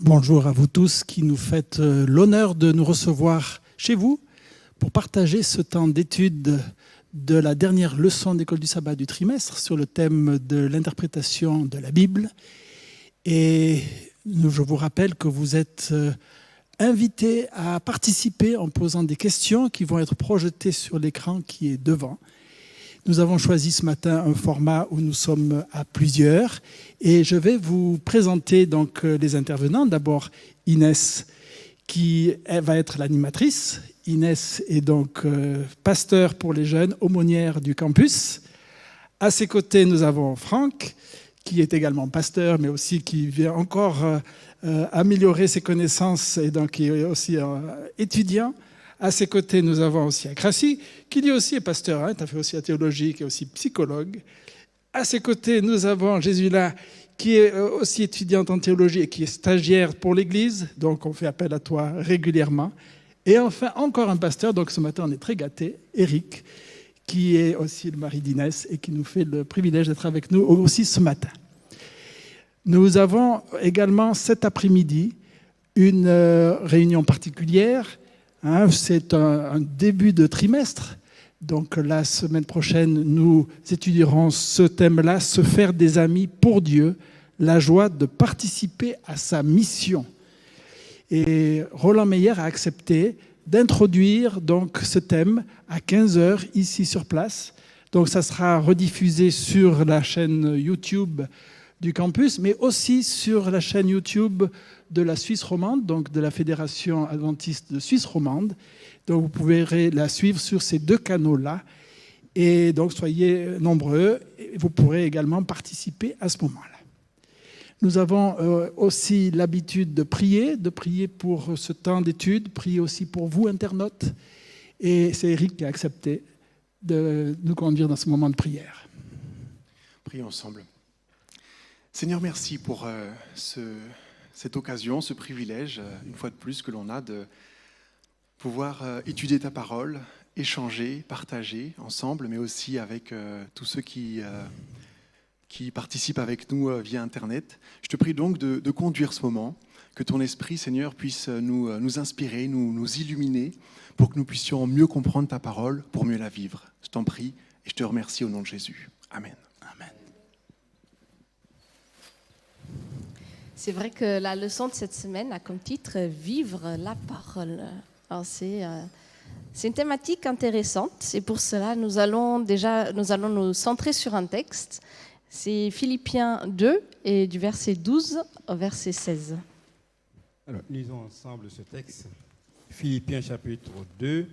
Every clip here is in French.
Bonjour à vous tous qui nous faites l'honneur de nous recevoir chez vous pour partager ce temps d'étude de la dernière leçon d'école du sabbat du trimestre sur le thème de l'interprétation de la Bible. Et je vous rappelle que vous êtes invités à participer en posant des questions qui vont être projetées sur l'écran qui est devant. Nous avons choisi ce matin un format où nous sommes à plusieurs et je vais vous présenter donc les intervenants. D'abord Inès qui va être l'animatrice. Inès est donc pasteur pour les jeunes, aumônière du campus. À ses côtés, nous avons Franck qui est également pasteur mais aussi qui vient encore améliorer ses connaissances et donc qui est aussi étudiant. À ses côtés, nous avons aussi Akrassi, qui lui aussi est pasteur, tu as fait aussi la théologie, qui est aussi psychologue. À ses côtés, nous avons Jésula, qui est aussi étudiante en théologie et qui est stagiaire pour l'Église, donc on fait appel à toi régulièrement. Et enfin, encore un pasteur, donc ce matin on est très gâtés, Eric, qui est aussi le mari d'Inès et qui nous fait le privilège d'être avec nous aussi ce matin. Nous avons également cet après-midi une réunion particulière. C'est un début de trimestre, donc la semaine prochaine, nous étudierons ce thème-là, se faire des amis pour Dieu, la joie de participer à sa mission. Et Roland Meyer a accepté d'introduire donc ce thème à 15h ici sur place. Donc ça sera rediffusé sur la chaîne YouTube du campus, mais aussi sur la chaîne YouTube de la Suisse romande, donc de la Fédération adventiste de Suisse romande. Donc vous pourrez la suivre sur ces deux canaux-là. Et donc soyez nombreux, vous pourrez également participer à ce moment-là. Nous avons aussi l'habitude de prier pour ce temps d'étude, prier aussi pour vous, internautes. Et c'est Eric qui a accepté de nous conduire dans ce moment de prière. Prions ensemble. Seigneur, merci pour cette occasion, ce privilège, une fois de plus, que l'on a de pouvoir étudier ta parole, échanger, partager ensemble, mais aussi avec tous ceux qui participent avec nous via Internet. Je te prie donc de conduire ce moment, que ton esprit, Seigneur, puisse nous inspirer, nous illuminer, pour que nous puissions mieux comprendre ta parole, pour mieux la vivre. Je t'en prie et je te remercie au nom de Jésus. Amen. Amen. C'est vrai que la leçon de cette semaine a comme titre « Vivre la parole ». Alors c'est une thématique intéressante. C'est pour cela que nous allons nous centrer sur un texte. C'est Philippiens 2 et du verset 12 au verset 16. Alors, lisons ensemble ce texte. Philippiens chapitre 2,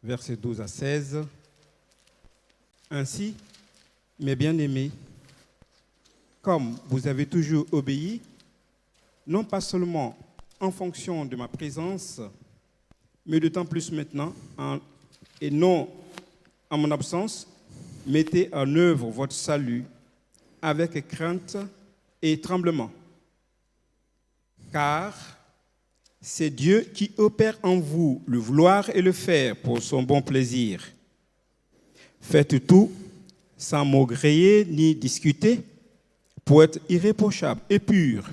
versets 12 à 16. Ainsi, mes bien-aimés, comme vous avez toujours obéi, non pas seulement en fonction de ma présence, mais d'autant plus maintenant, et non en mon absence, mettez en œuvre votre salut avec crainte et tremblement. Car c'est Dieu qui opère en vous le vouloir et le faire pour son bon plaisir. Faites tout sans maugréer ni discuter, pour être irréprochable et pur,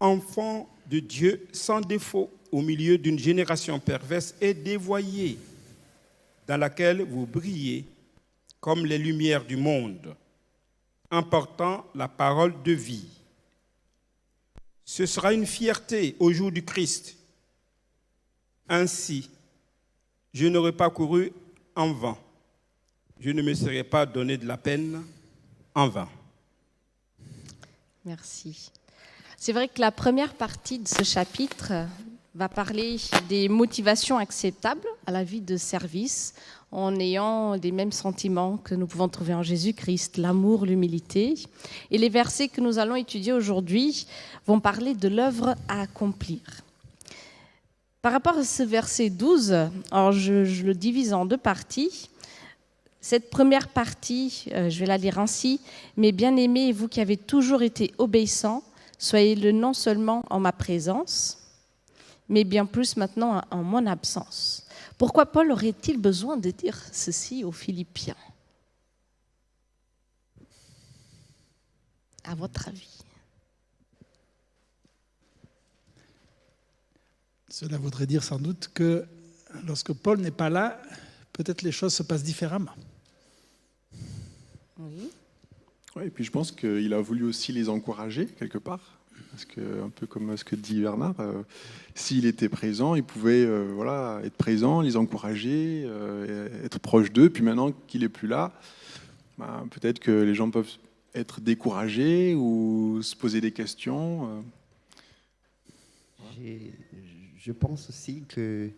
enfant de Dieu sans défaut au milieu d'une génération perverse et dévoyée, dans laquelle vous brillez comme les lumières du monde, en portant la parole de vie. Ce sera une fierté au jour du Christ. Ainsi, je n'aurais pas couru en vain. Je ne me serais pas donné de la peine en vain. Merci. C'est vrai que la première partie de ce chapitre va parler des motivations acceptables à la vie de service en ayant les mêmes sentiments que nous pouvons trouver en Jésus-Christ, l'amour, l'humilité. Et les versets que nous allons étudier aujourd'hui vont parler de l'œuvre à accomplir. Par rapport à ce verset 12, alors je le divise en deux parties. Cette première partie, je vais la lire ainsi. « Mes bien-aimés, vous qui avez toujours été obéissants, soyez-le non seulement en ma présence, mais bien plus maintenant en mon absence. » Pourquoi Paul aurait-il besoin de dire ceci aux Philippiens? À votre avis? Cela voudrait dire sans doute que lorsque Paul n'est pas là, peut-être les choses se passent différemment. Oui. Ouais, et puis je pense qu'il a voulu aussi les encourager quelque part. Parce que, un peu comme ce que dit Bernard, s'il était présent, il pouvait être présent, les encourager, être proche d'eux. Puis maintenant qu'il n'est plus là, peut-être que les gens peuvent être découragés ou se poser des questions. Je pense aussi que,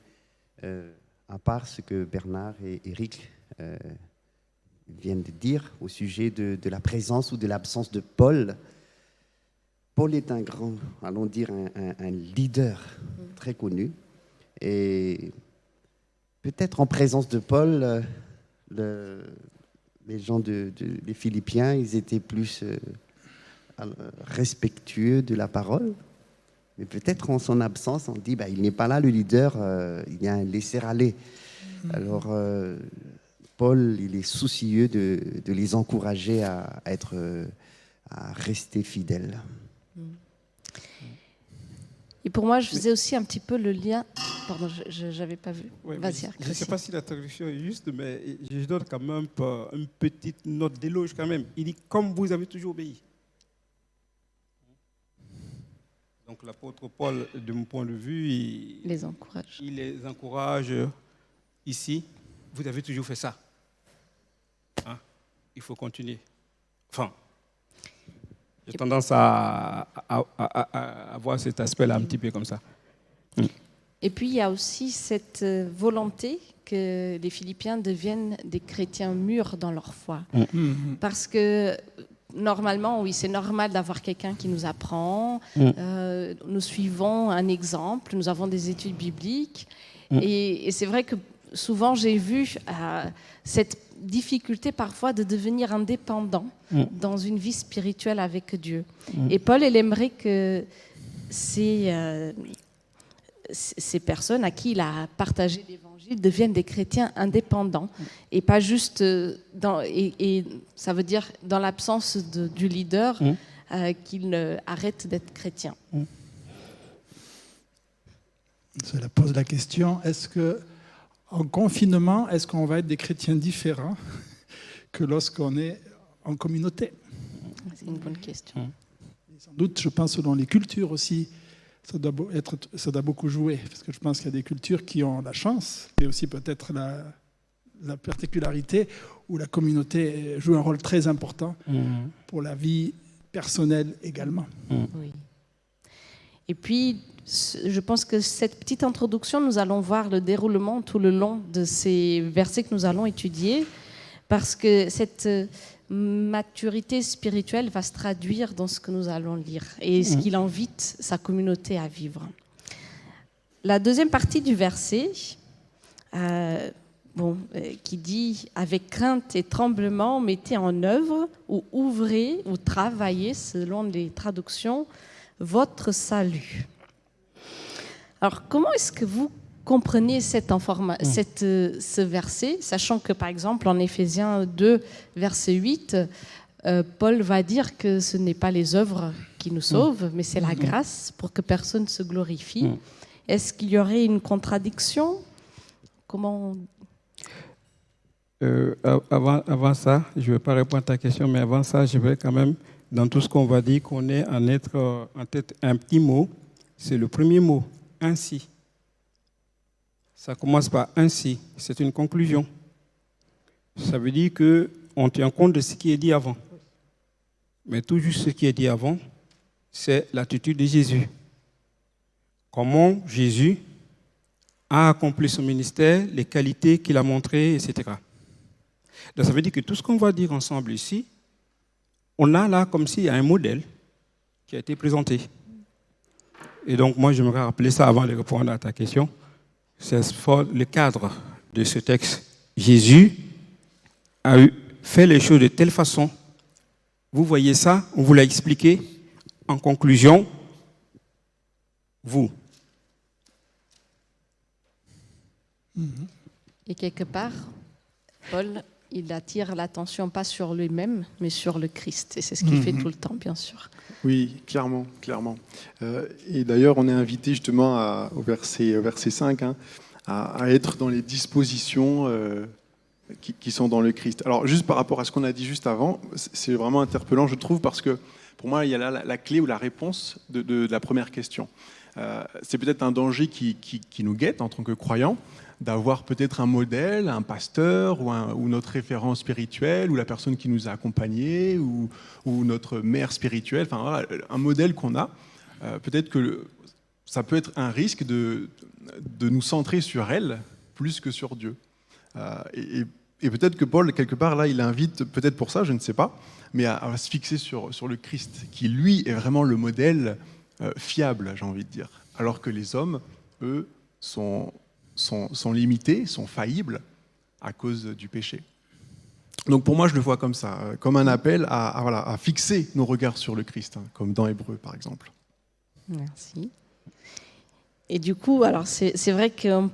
à part ce que Bernard et Eric viennent de dire au sujet de la présence ou de l'absence de Paul, Paul est un grand, allons dire, un leader très connu. Et peut-être en présence de Paul, les gens les Philippiens, ils étaient plus respectueux de la parole. Mais peut-être en son absence, on dit il n'est pas là le leader, il y a un laisser-aller. Alors, Paul, il est soucieux de les encourager à rester fidèles. Et pour moi, je faisais aussi un petit peu le lien. Pardon, je n'avais pas vu. Ouais, Vas-y, je ne sais pas si la traduction est juste, mais je donne quand même une petite note d'éloge quand même. Il dit « comme vous avez toujours obéi ». Donc l'apôtre Paul, de mon point de vue, il les encourage ici. Vous avez toujours fait ça. Hein? Il faut continuer. Enfin, j'ai tendance à voir cet aspect-là un petit peu comme ça. Et puis, il y a aussi cette volonté que les Philippiens deviennent des chrétiens mûrs dans leur foi. Parce que, normalement, oui, c'est normal d'avoir quelqu'un qui nous apprend. Nous suivons un exemple, nous avons des études bibliques. Et c'est vrai que souvent, j'ai vu cette difficulté parfois de devenir indépendant dans une vie spirituelle avec Dieu. Et Paul, il aimerait que ces personnes à qui il a partagé l'évangile deviennent des chrétiens indépendants et pas juste et ça veut dire dans l'absence du leader qu'ils arrêtent d'être chrétiens. Cela pose la question, est-ce que en confinement, est-ce qu'on va être des chrétiens différents que lorsqu'on est en communauté? C'est une bonne question. Et sans doute, je pense, selon les cultures aussi, ça doit beaucoup jouer. Parce que je pense qu'il y a des cultures qui ont la chance, mais aussi peut-être la particularité où la communauté joue un rôle très important pour la vie personnelle également. Oui. Et puis, je pense que cette petite introduction, nous allons voir le déroulement tout le long de ces versets que nous allons étudier, parce que cette maturité spirituelle va se traduire dans ce que nous allons lire et ce qu'il invite sa communauté à vivre. La deuxième partie du verset, qui dit « Avec crainte et tremblement, mettez en œuvre ou ouvrez ou travaillez, selon les traductions, votre salut. » Alors, comment est-ce que vous comprenez ce verset, sachant que, par exemple, en Éphésiens 2, verset 8, Paul va dire que ce n'est pas les œuvres qui nous sauvent, mais c'est la grâce pour que personne se glorifie. Est-ce qu'il y aurait une contradiction? Comment... Avant ça, je ne vais pas répondre à ta question, mais avant ça, je vais quand même, dans tout ce qu'on va dire, qu'on ait en tête un petit mot. C'est le premier mot, ainsi. Ça commence par ainsi. C'est une conclusion. Ça veut dire qu'on tient compte de ce qui est dit avant. Mais tout juste ce qui est dit avant, c'est l'attitude de Jésus. Comment Jésus a accompli son ministère, les qualités qu'il a montrées, etc. Donc ça veut dire que tout ce qu'on va dire ensemble ici, on a là comme s'il y a un modèle qui a été présenté. Et donc moi, j'aimerais rappeler ça avant de répondre à ta question. C'est le cadre de ce texte. Jésus a fait les choses de telle façon. Vous voyez ça, on vous l'a expliqué. En conclusion, vous. Et quelque part, Paul, il attire l'attention pas sur lui-même, mais sur le Christ. Et c'est ce qu'il fait tout le temps, bien sûr. Oui, clairement, clairement. Et d'ailleurs, on est invité justement au verset 5 à être dans les dispositions qui sont dans le Christ. Alors, juste par rapport à ce qu'on a dit juste avant, c'est vraiment interpellant, je trouve, parce que pour moi, il y a là la clé ou la réponse de la première question. C'est peut-être un danger qui nous guette en tant que croyants, d'avoir peut-être un modèle, un pasteur ou notre référent spirituel ou la personne qui nous a accompagnés ou notre mère spirituelle, enfin voilà, un modèle qu'on a. Peut-être que ça peut être un risque de nous centrer sur elle plus que sur Dieu. Et peut-être que Paul, quelque part, là, il invite, peut-être pour ça, je ne sais pas, mais à se fixer sur le Christ, qui, lui, est vraiment le modèle fiable, j'ai envie de dire. Alors que les hommes, eux, sont limités, sont faillibles à cause du péché. Donc pour moi, je le vois comme ça, comme un appel à fixer nos regards sur le Christ, comme dans Hébreux, par exemple. Merci. Et du coup, alors c'est vrai que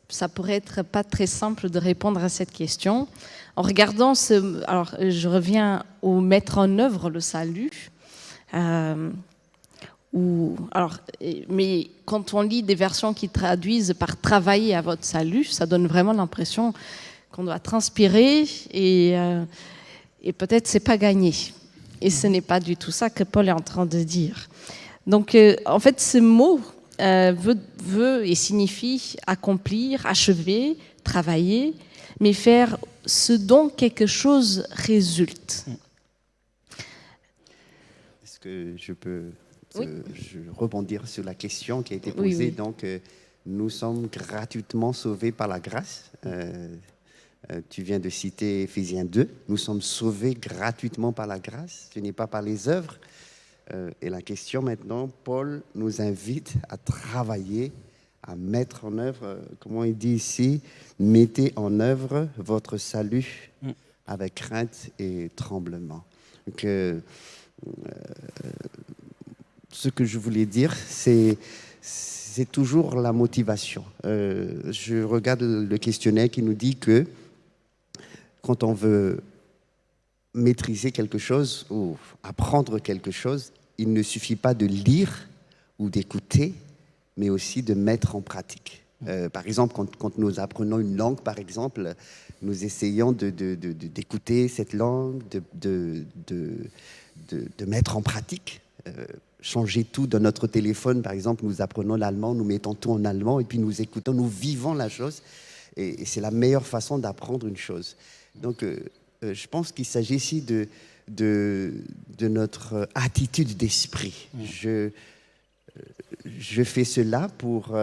ça pourrait être pas très simple de répondre à cette question. En regardant alors je reviens au mettre en œuvre le salut. Mais quand on lit des versions qui traduisent par travailler à votre salut, ça donne vraiment l'impression qu'on doit transpirer et peut-être c'est pas gagné. Et ce n'est pas du tout ça que Paul est en train de dire. Donc en fait, ce mot veut et signifie accomplir, achever, travailler, mais faire ce dont quelque chose résulte. Est-ce que je peux Oui. rebondir sur la question qui a été posée? Oui. Donc, nous sommes gratuitement sauvés par la grâce. Tu viens de citer Éphésiens 2. Nous sommes sauvés gratuitement par la grâce. Ce n'est pas par les œuvres. Et la question maintenant, Paul nous invite à travailler, à mettre en œuvre, comment il dit ici, mettez en œuvre votre salut avec crainte et tremblement. Donc, ce que je voulais dire, c'est toujours la motivation. Je regarde le questionnaire qui nous dit que quand on veut maîtriser quelque chose ou apprendre quelque chose, il ne suffit pas de lire ou d'écouter, mais aussi de mettre en pratique. Par exemple, quand nous apprenons une langue, par exemple, nous essayons d'écouter cette langue, de mettre en pratique, changer tout dans notre téléphone. Par exemple, nous apprenons l'allemand, nous mettons tout en allemand et puis nous écoutons, nous vivons la chose. Et c'est la meilleure façon d'apprendre une chose. Donc, je pense qu'il s'agit ici de notre attitude d'esprit. Je fais cela pour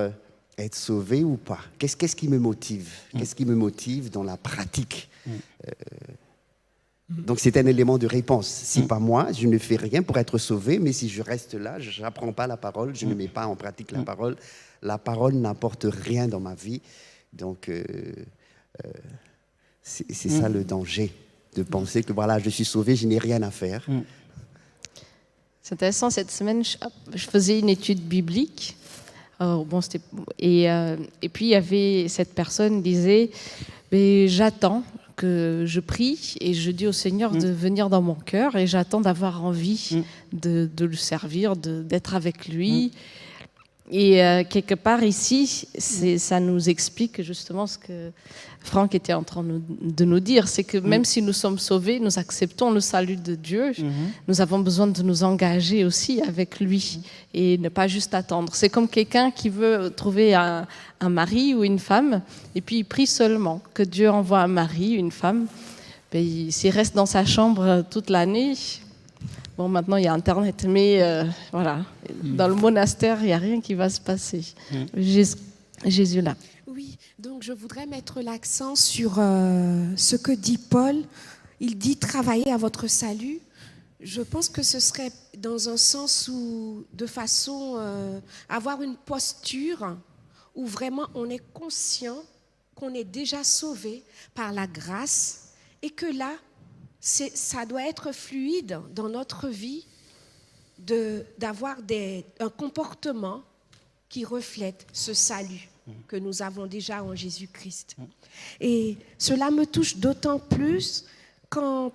être sauvé ou pas. Qu'est-ce qui me motive? Qu'est-ce qui me motive dans la pratique? Donc c'est un élément de réponse. Si pas moi, je ne fais rien pour être sauvé, mais si je reste là, je n'apprends pas la parole, je ne mets pas en pratique la parole n'apporte rien dans ma vie. Donc c'est ça le danger, de penser que voilà, je suis sauvé, je n'ai rien à faire. C'est intéressant, cette semaine, je faisais une étude biblique. Et puis il y avait cette personne qui disait j'attends que je prie et je dis au Seigneur de venir dans mon cœur et j'attends d'avoir envie de le servir, d'être avec lui. Et quelque part ici, ça nous explique justement ce que Franck était en train de nous dire, c'est que même si nous sommes sauvés, nous acceptons le salut de Dieu, nous avons besoin de nous engager aussi avec lui et ne pas juste attendre. C'est comme quelqu'un qui veut trouver un mari ou une femme et puis il prie seulement que Dieu envoie un mari, une femme. S'il reste dans sa chambre toute l'année... Bon, maintenant, il y a Internet, mais voilà, dans le monastère, il n'y a rien qui va se passer. Jésus là. Oui, donc je voudrais mettre l'accent sur ce que dit Paul. Il dit travailler à votre salut. Je pense que ce serait dans un sens où, de façon, avoir une posture où vraiment on est conscient qu'on est déjà sauvé par la grâce et que là, ça doit être fluide dans notre vie d'avoir un comportement qui reflète ce salut que nous avons déjà en Jésus-Christ. Et cela me touche d'autant plus quand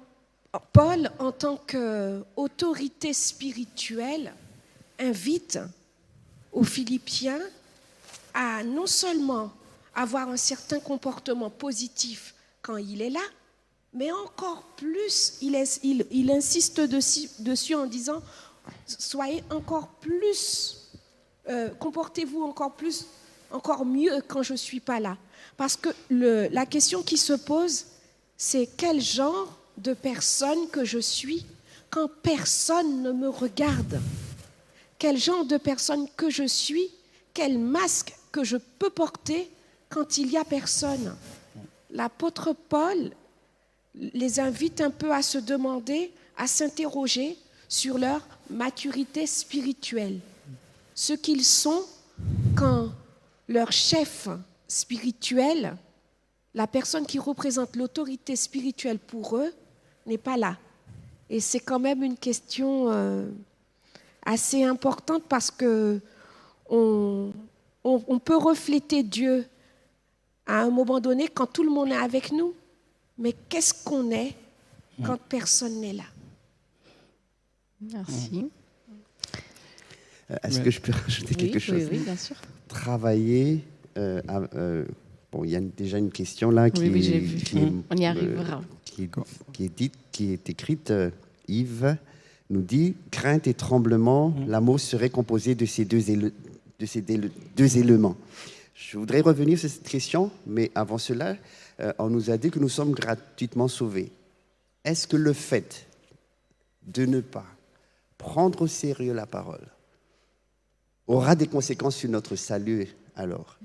Paul, en tant qu'autorité spirituelle, invite aux Philippiens à non seulement avoir un certain comportement positif quand il est là, mais encore plus, il insiste dessus en disant, soyez encore plus, comportez-vous encore mieux quand je ne suis pas là. Parce que la question qui se pose, c'est quel genre de personne que je suis quand personne ne me regarde? Quel genre de personne que je suis? Quel masque que je peux porter quand il n'y a personne? L'apôtre Paul les invite un peu à se demander, à s'interroger sur leur maturité spirituelle. Ce qu'ils sont quand leur chef spirituel, la personne qui représente l'autorité spirituelle pour eux, n'est pas là. Et c'est quand même une question assez importante parce que on peut refléter Dieu à un moment donné quand tout le monde est avec nous, mais qu'est-ce qu'on est quand personne n'est là? Merci. Est-ce que je peux rajouter quelque chose? Oui, bien sûr. Travailler, bon, il y a déjà une question là qui j'ai vu. On y arrivera. qui est écrite. Yves nous dit « Crainte et tremblement, l'amour serait composé de ces deux éléments ». Je voudrais revenir sur cette question, mais avant cela, on nous a dit que nous sommes gratuitement sauvés. Est-ce que le fait de ne pas prendre au sérieux la parole aura des conséquences sur notre salut alors?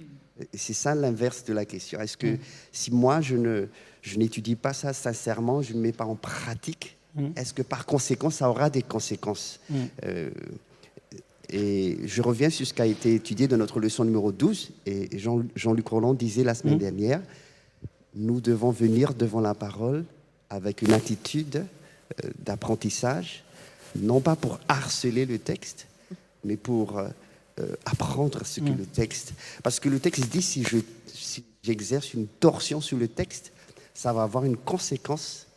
C'est ça l'inverse de la question. Est-ce que si moi je n'étudie pas ça sincèrement, je ne mets pas en pratique, est-ce que par conséquent ça aura des conséquences? Et je reviens sur ce qui a été étudié dans notre leçon numéro 12, et Jean-Luc Roland disait la semaine dernière, nous devons venir devant la parole avec une attitude d'apprentissage, non pas pour harceler le texte, mais pour apprendre ce que le texte... Parce que le texte dit, si j'exerce une torsion sur le texte, ça va avoir une conséquence,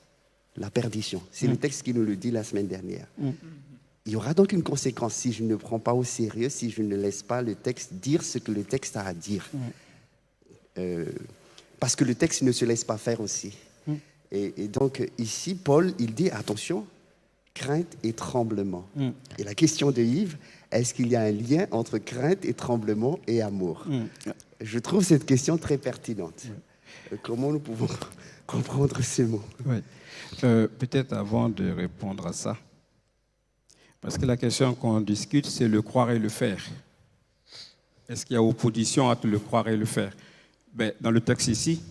la perdition. C'est le texte qui nous le dit la semaine dernière. Il y aura donc une conséquence si je ne prends pas au sérieux, si je ne laisse pas le texte dire ce que le texte a à dire. Parce que le texte ne se laisse pas faire aussi. Et donc ici, Paul, il dit, attention, crainte et tremblement. Et la question de Yves, est-ce qu'il y a un lien entre crainte et tremblement et amour? Je trouve cette question très pertinente. Comment nous pouvons comprendre ces mots? Peut-être avant de répondre à ça, parce que la question qu'on discute, c'est le croire et le faire. Est-ce qu'il y a opposition entre le croire et le faire? Dans le texte ici,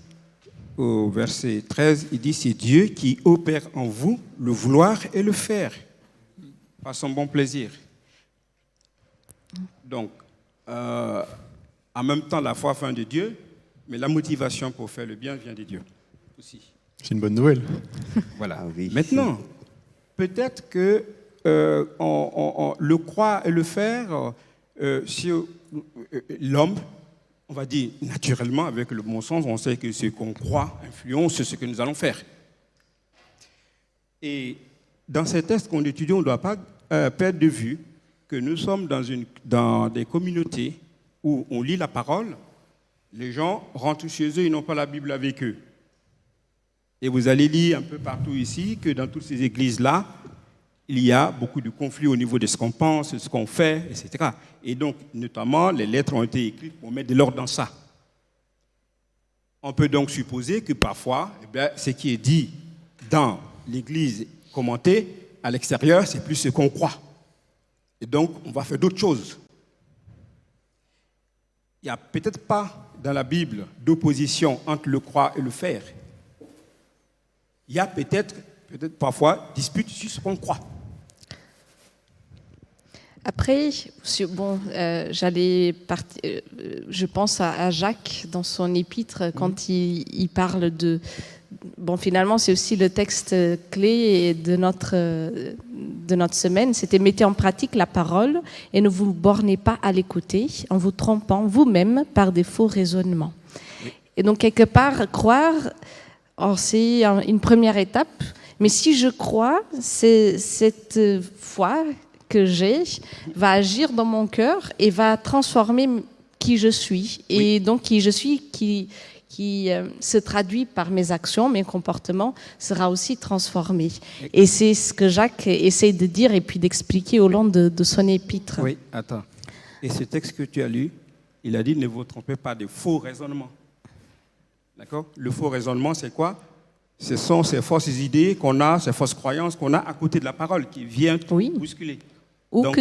au verset 13, il dit « C'est Dieu qui opère en vous le vouloir et le faire, par son bon plaisir. » Donc, en même temps, la foi vient de Dieu, mais la motivation pour faire le bien vient de Dieu aussi. C'est une bonne nouvelle. Voilà. Ah oui. Maintenant, peut-être que le croire et le faire, sur l'homme, on va dire naturellement, avec le bon sens, on sait que ce qu'on croit influence ce que nous allons faire. Et dans ces textes qu'on étudie, on ne doit pas perdre de vue que nous sommes dans des communautés où on lit la parole, les gens rentrent chez eux, ils n'ont pas la Bible avec eux. Et vous allez lire un peu partout ici que dans toutes ces églises-là, il y a beaucoup de conflits au niveau de ce qu'on pense, de ce qu'on fait, etc. Et donc, notamment, les lettres ont été écrites pour mettre de l'ordre dans ça. On peut donc supposer que parfois, ce qui est dit dans l'église commentée, à l'extérieur, c'est plus ce qu'on croit. Et donc, on va faire d'autres choses. Il n'y a peut-être pas dans la Bible d'opposition entre le croire et le faire. Il y a peut-être parfois dispute sur ce qu'on croit. Après, je pense à Jacques dans son épître quand il parle de... Bon, finalement, c'est aussi le texte clé de notre semaine. C'était « Mettez en pratique la parole et ne vous bornez pas à l'écouter en vous trompant vous-même par des faux raisonnements. » Et donc, quelque part, croire, c'est une première étape. Mais si je crois, c'est cette foi que j'ai va agir dans mon cœur et va transformer qui je suis. Et donc, qui je suis, qui se traduit par mes actions, mes comportements, sera aussi transformé. Et c'est ce que Jacques essaie de dire et puis d'expliquer au long de son épître. Oui, attends. Et ce texte que tu as lu, il a dit, ne vous trompez pas de faux raisonnements. D'accord ? Le faux raisonnement, c'est quoi ? Ce sont ces fausses idées qu'on a, ces fausses croyances qu'on a à côté de la parole qui vient bousculer. Donc,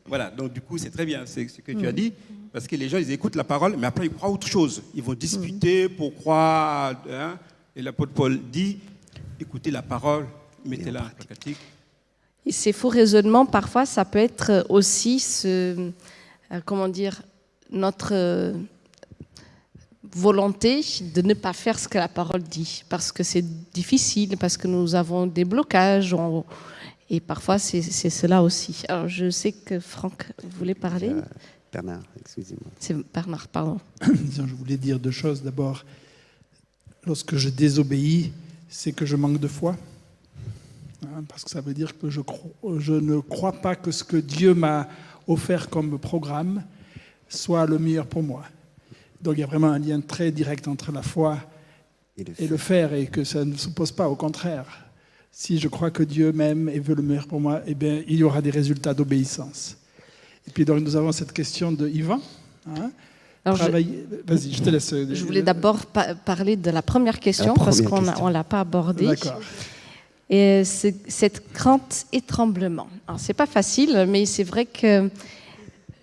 voilà, donc du coup, c'est très bien ce que tu as dit, parce que les gens, ils écoutent la parole, mais après, ils croient autre chose. Ils vont discuter pour croire. Hein, et l'apôtre Paul dit, écoutez la parole, mettez-la en pratique. Et ces faux raisonnements, parfois, ça peut être aussi notre volonté de ne pas faire ce que la parole dit, parce que c'est difficile, parce que nous avons des blocages, et parfois c'est cela aussi. Alors je sais que Franck voulait parler. Bernard, excusez-moi. C'est Bernard, pardon. Je voulais dire deux choses. D'abord, lorsque je désobéis, c'est que je manque de foi. Parce que ça veut dire que je ne crois pas que ce que Dieu m'a offert comme programme soit le meilleur pour moi. Donc il y a vraiment un lien très direct entre la foi et le faire, et que ça ne s'oppose pas, au contraire. Si je crois que Dieu m'aime et veut le meilleur pour moi, eh bien, il y aura des résultats d'obéissance. Et puis donc nous avons cette question de Yvan. Vas-y, je te laisse. Je voulais d'abord parler de la première question, parce qu'on ne l'a pas abordée. D'accord. Et cette crainte et tremblement. Alors c'est pas facile, mais c'est vrai que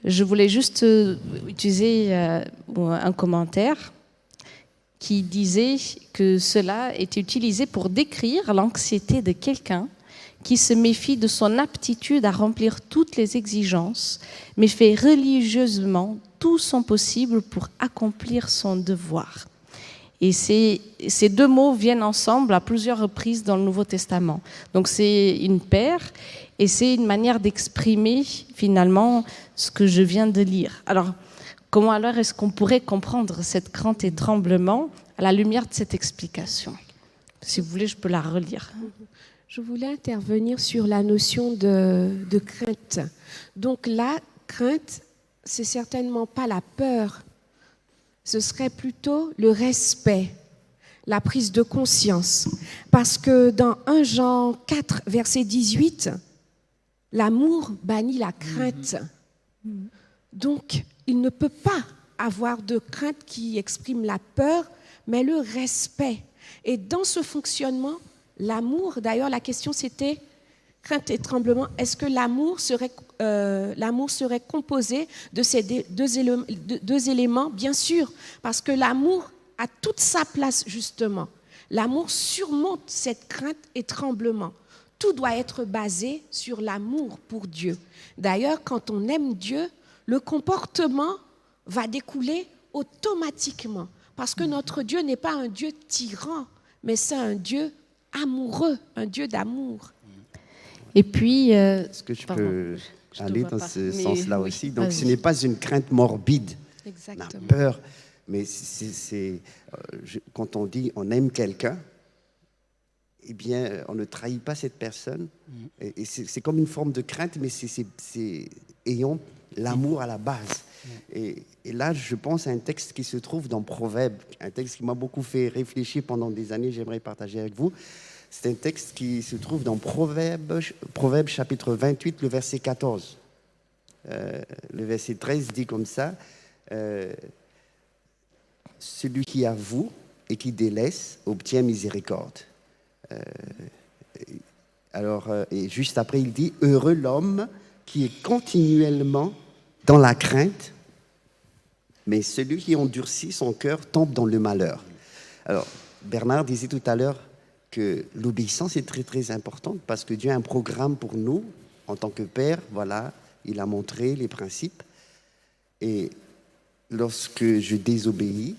je voulais juste utiliser un commentaire qui disait que cela était utilisé pour décrire l'anxiété de quelqu'un qui se méfie de son aptitude à remplir toutes les exigences, mais fait religieusement tout son possible pour accomplir son devoir. Et ces deux mots viennent ensemble à plusieurs reprises dans le Nouveau Testament. Donc c'est une paire, et c'est une manière d'exprimer finalement ce que je viens de lire. Alors, comment alors est-ce qu'on pourrait comprendre cette crainte et tremblement à la lumière de cette explication ? Si vous voulez, je peux la relire. Je voulais intervenir sur la notion de crainte. Donc la crainte, c'est certainement pas la peur. Ce serait plutôt le respect, la prise de conscience. Parce que dans 1 Jean 4, verset 18, l'amour bannit la crainte. Donc, il ne peut pas avoir de crainte qui exprime la peur, mais le respect. Et dans ce fonctionnement, l'amour, d'ailleurs, la question c'était crainte et tremblement. Est-ce que l'amour serait composé de ces deux éléments ? Bien sûr, parce que l'amour a toute sa place, justement. L'amour surmonte cette crainte et tremblement. Tout doit être basé sur l'amour pour Dieu. D'ailleurs, quand on aime Dieu, le comportement va découler automatiquement. Parce que notre Dieu n'est pas un Dieu tyran, mais c'est un Dieu amoureux, un Dieu d'amour. Et puis... Est-ce que je peux aller dans ce sens-là aussi ? Donc, ce n'est pas une crainte morbide, la peur, mais quand on dit on aime quelqu'un, eh bien, on ne trahit pas cette personne. Et c'est comme une forme de crainte, mais c'est ayant l'amour à la base. Et là, je pense à un texte qui se trouve dans Proverbes, un texte qui m'a beaucoup fait réfléchir pendant des années, j'aimerais partager avec vous. C'est un texte qui se trouve dans Proverbes chapitre 28, le verset 14. Le verset 13 dit comme ça, « Celui qui avoue et qui délaisse obtient miséricorde. » Et juste après, il dit « Heureux l'homme qui est continuellement dans la crainte, mais celui qui endurcit son cœur tombe dans le malheur. » Alors, Bernard disait tout à l'heure que l'obéissance est très, très importante parce que Dieu a un programme pour nous en tant que père. Voilà, il a montré les principes. Et lorsque je désobéis,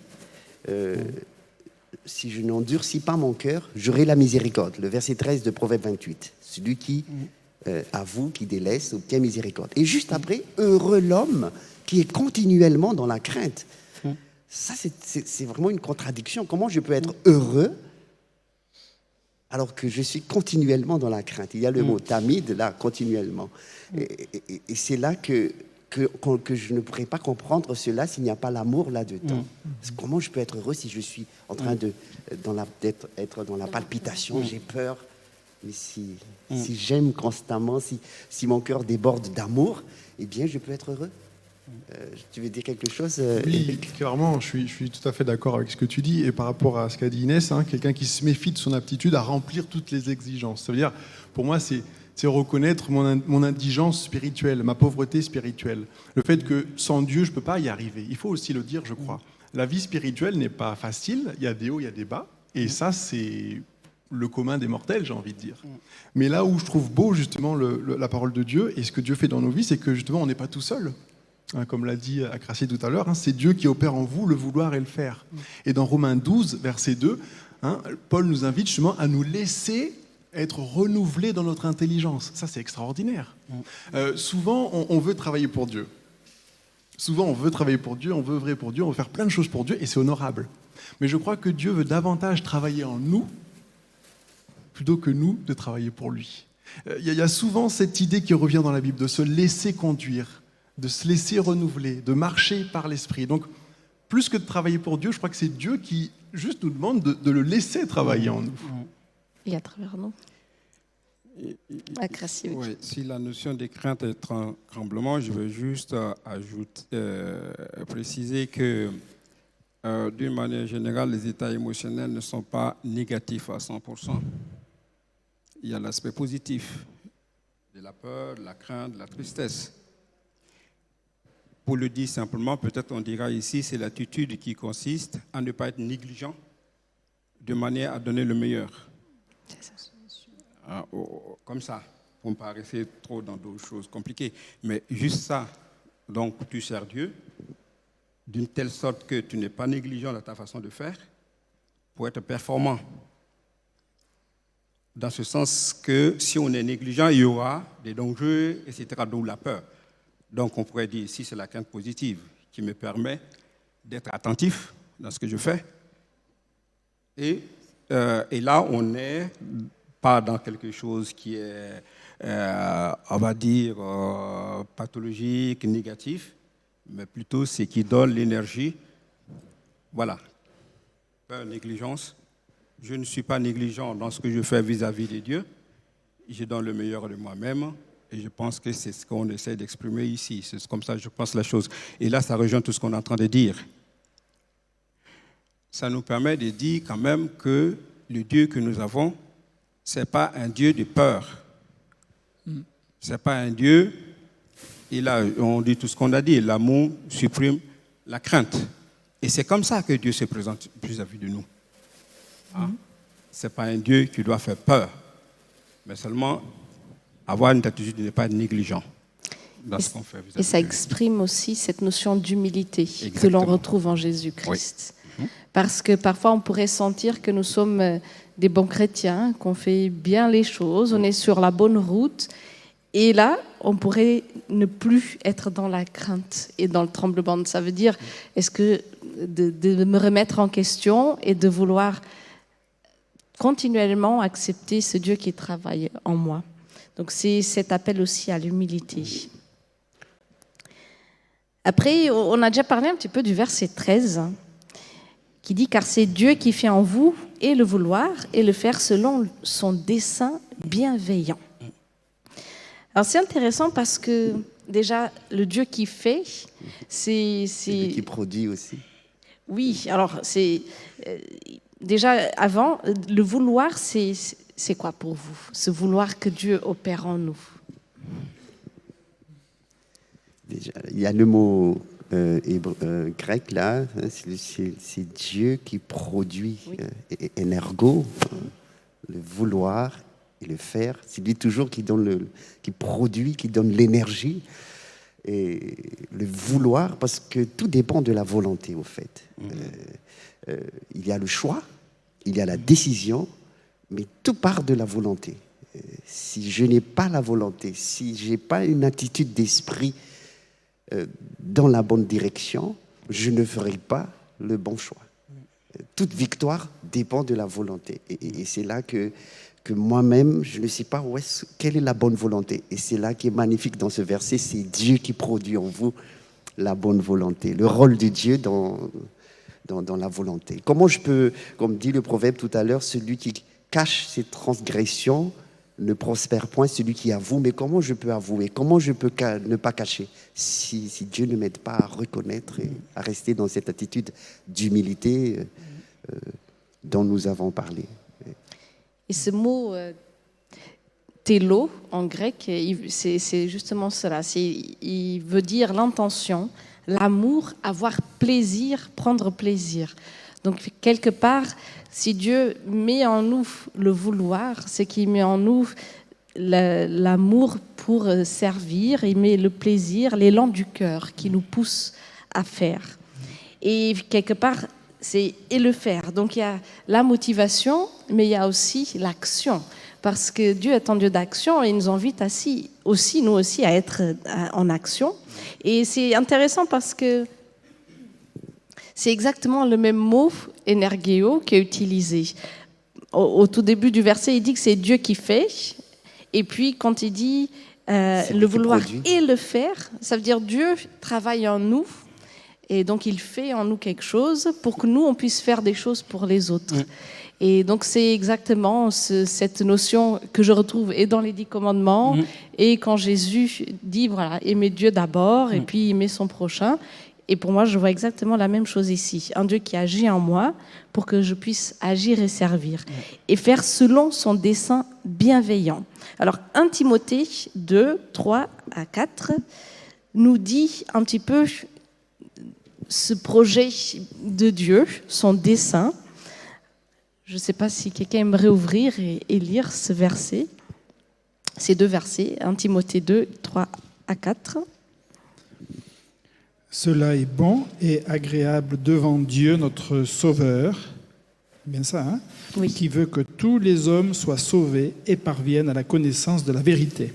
si je n'endurcis pas mon cœur, j'aurai la miséricorde. Le verset 13 de Proverbe 28. Celui qui avoue, qui délaisse, obtient miséricorde. Et juste après, heureux l'homme qui est continuellement dans la crainte. Ça, c'est vraiment une contradiction. Comment je peux être heureux alors que je suis continuellement dans la crainte. Il y a le mot tamid, là, continuellement. Et c'est là que je ne pourrais pas comprendre cela s'il n'y a pas l'amour là-dedans. Comment je peux être heureux si je suis en train d'être dans la palpitation, j'ai peur. Mais si j'aime constamment, si mon cœur déborde d'amour, eh bien, je peux être heureux. Tu veux dire quelque chose, Oui, Éric? clairement, je suis tout à fait d'accord avec ce que tu dis. Et par rapport à ce qu'a dit Inès, quelqu'un qui se méfie de son aptitude à remplir toutes les exigences. Ça veut dire, pour moi, c'est reconnaître mon indigence spirituelle, ma pauvreté spirituelle. Le fait que sans Dieu, je ne peux pas y arriver. Il faut aussi le dire, je crois. La vie spirituelle n'est pas facile. Il y a des hauts, il y a des bas. Et ça, c'est le commun des mortels, j'ai envie de dire. Mais là où je trouve beau, justement, la parole de Dieu et ce que Dieu fait dans nos vies, c'est que, justement, on n'est pas tout seul. Comme l'a dit Akrasia tout à l'heure, c'est Dieu qui opère en vous le vouloir et le faire. Et dans Romains 12, verset 2, Paul nous invite justement à nous laisser être renouvelés dans notre intelligence. Ça, c'est extraordinaire. Souvent, on veut travailler pour Dieu. Souvent, on veut travailler pour Dieu, on veut œuvrer pour Dieu, on veut faire plein de choses pour Dieu, et c'est honorable. Mais je crois que Dieu veut davantage travailler en nous, plutôt que nous de travailler pour lui. Il y a souvent cette idée qui revient dans la Bible, de se laisser conduire, de se laisser renouveler, de marcher par l'Esprit. Donc, plus que de travailler pour Dieu, je crois que c'est Dieu qui juste nous demande de le laisser travailler en nous. Et à travers nous. Akrasia. Oui, si la notion de crainte est tremblement, je veux juste préciser que d'une manière générale, les états émotionnels ne sont pas négatifs à 100%. Il y a l'aspect positif de la peur, de la crainte, de la tristesse. Pour le dire simplement, peut-être on dira ici, c'est l'attitude qui consiste à ne pas être négligent de manière à donner le meilleur. Comme ça, pour ne pas rester trop dans d'autres choses compliquées. Mais juste ça, donc tu sers Dieu d'une telle sorte que tu n'es pas négligent dans ta façon de faire pour être performant. Dans ce sens que si on est négligent, il y aura des dangers, etc., d'où la peur. Donc on pourrait dire ici, c'est la crainte positive qui me permet d'être attentif dans ce que je fais. Et là, on n'est pas dans quelque chose qui est, on va dire, pathologique, négatif, mais plutôt ce qui donne l'énergie. Voilà. Peur, négligence. Je ne suis pas négligent dans ce que je fais vis-à-vis de Dieu. Je donne le meilleur de moi-même. Et je pense que c'est ce qu'on essaie d'exprimer ici. C'est comme ça que je pense la chose. Et là, ça rejoint tout ce qu'on est en train de dire. Ça nous permet de dire quand même que le Dieu que nous avons, ce n'est pas un Dieu de peur. Ce n'est pas un Dieu, et là, on dit tout ce qu'on a dit, l'amour supprime la crainte. Et c'est comme ça que Dieu se présente vis-à-vis de nous. Ce n'est pas un Dieu qui doit faire peur, mais seulement avoir une attitude de ne pas être négligent dans ce qu'on fait vis-à-vis de Dieu. Et ça exprime aussi cette notion d'humilité que l'on retrouve en Jésus-Christ. Oui. Parce que parfois, on pourrait sentir que nous sommes des bons chrétiens, qu'on fait bien les choses, on est sur la bonne route. Et là, on pourrait ne plus être dans la crainte et dans le tremblement. Ça veut dire, est-ce que de me remettre en question et de vouloir continuellement accepter ce Dieu qui travaille en moi. Donc c'est cet appel aussi à l'humilité. Après, on a déjà parlé un petit peu du verset 13, qui dit « Car c'est Dieu qui fait en vous et le vouloir et le faire selon son dessein bienveillant ». Alors c'est intéressant parce que déjà, le Dieu qui fait, c'est Dieu qui produit aussi. Oui, alors c'est... Déjà, avant, le vouloir, c'est quoi pour vous? Ce vouloir que Dieu opère en nous. Déjà, il y a le mot grec là, c'est Dieu qui produit, énergo, le vouloir et le faire. C'est lui toujours qui produit, qui donne l'énergie. Et le vouloir, parce que tout dépend de la volonté, au fait. Il y a le choix, il y a la décision, mais tout part de la volonté. Si je n'ai pas la volonté, si je n'ai pas une attitude d'esprit dans la bonne direction, je ne ferai pas le bon choix. Toute victoire dépend de la volonté. Et c'est là que moi-même, je ne sais pas quelle est la bonne volonté. Et c'est là qui est magnifique dans ce verset, c'est Dieu qui produit en vous la bonne volonté, le rôle de Dieu dans la volonté. Comment je peux, comme dit le proverbe tout à l'heure, celui qui cache ses transgressions ne prospère point, celui qui avoue. Mais comment je peux avouer? Comment je peux ne pas cacher si Dieu ne m'aide pas à reconnaître et à rester dans cette attitude d'humilité dont nous avons parlé? Et ce mot télo en grec, c'est justement cela. Il veut dire l'intention, l'amour, avoir plaisir, prendre plaisir. Donc quelque part, si Dieu met en nous le vouloir, c'est qu'il met en nous l'amour pour servir, il met le plaisir, l'élan du cœur qui nous pousse à faire. Et quelque part, c'est et le faire. Donc il y a la motivation, mais il y a aussi l'action. Parce que Dieu est un Dieu d'action et il nous invite aussi, nous aussi, à être en action. Et c'est intéressant parce que c'est exactement le même mot, énergéo, qui est utilisé. Au tout début du verset, il dit que c'est Dieu qui fait. Et puis, quand il dit le vouloir et le faire, ça veut dire Dieu travaille en nous. Et donc, il fait en nous quelque chose pour que nous, on puisse faire des choses pour les autres. Et donc, c'est exactement cette notion que je retrouve et dans les 10 commandements et quand Jésus dit, voilà, aimer Dieu d'abord et puis aimer son prochain. Et pour moi, je vois exactement la même chose ici. Un Dieu qui agit en moi pour que je puisse agir et servir. Et faire selon son dessein bienveillant. Alors, 1 Timothée 2, 3 à 4 nous dit un petit peu ce projet de Dieu, son dessein. Je ne sais pas si quelqu'un aimerait ouvrir et lire ce verset. Ces 2 versets, 1 Timothée 2, 3 à 4. Cela est bon et agréable devant Dieu, notre Sauveur, bien ça, hein, Oui. qui veut que tous les hommes soient sauvés et parviennent à la connaissance de la vérité.